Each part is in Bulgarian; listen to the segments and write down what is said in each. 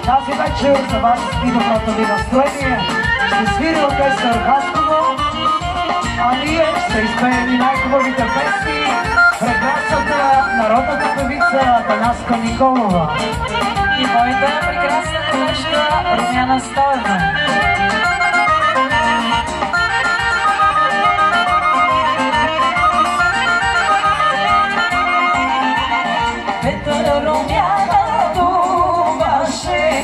Тази вечер за вас и доброто ви настроение ще свири оркестър Хасково, а ние ще изпеем и най-хубавите песни прекрасната народната певица Танаска Николова и моята прекрасна колежка Румяна Стоева.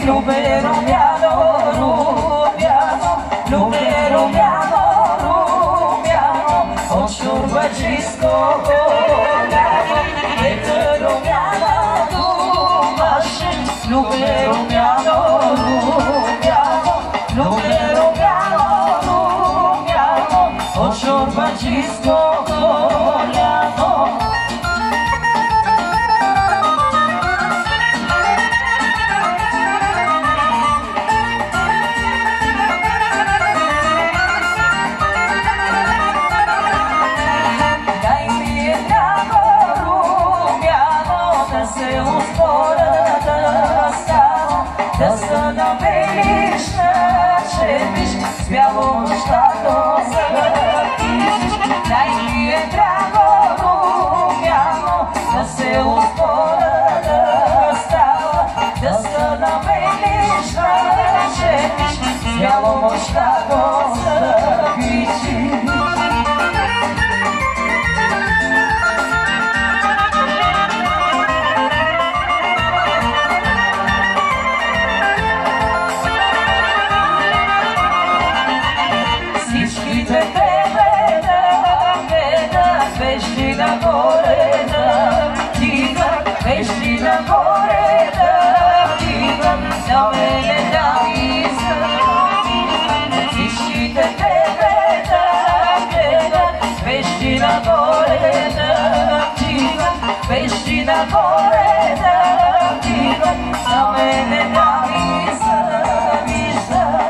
Любе Румяно, Румяно, любе Румяно, Румяно, от шурбаджийско голямо. Ето Румяна думаше, любе Румяно, Румяно, любе Румяно, Румяно, от шурбаджийско голямо. Да се навелиш на червиш, с бяло мъщато запишеш. Дай ми е драго Румяно, да се успора да става. Да се навелиш на червиш, с бяло мъщато запишеш. Нагоре да вдигат, вещи нагоре да вдигат, на мене да ми искат. Всичките тебе да гледат, вещи нагоре да вдигат, вещи нагоре да вдигат, на мене да ми завиждат.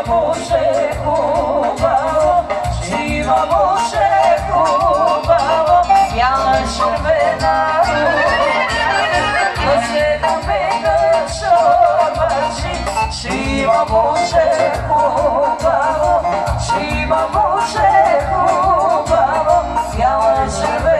Боже хубаво, жива Боже хубаво, бяла червена да се набега шорбачи. Жива Боже хубаво, жива Боже хубаво, бяла червена.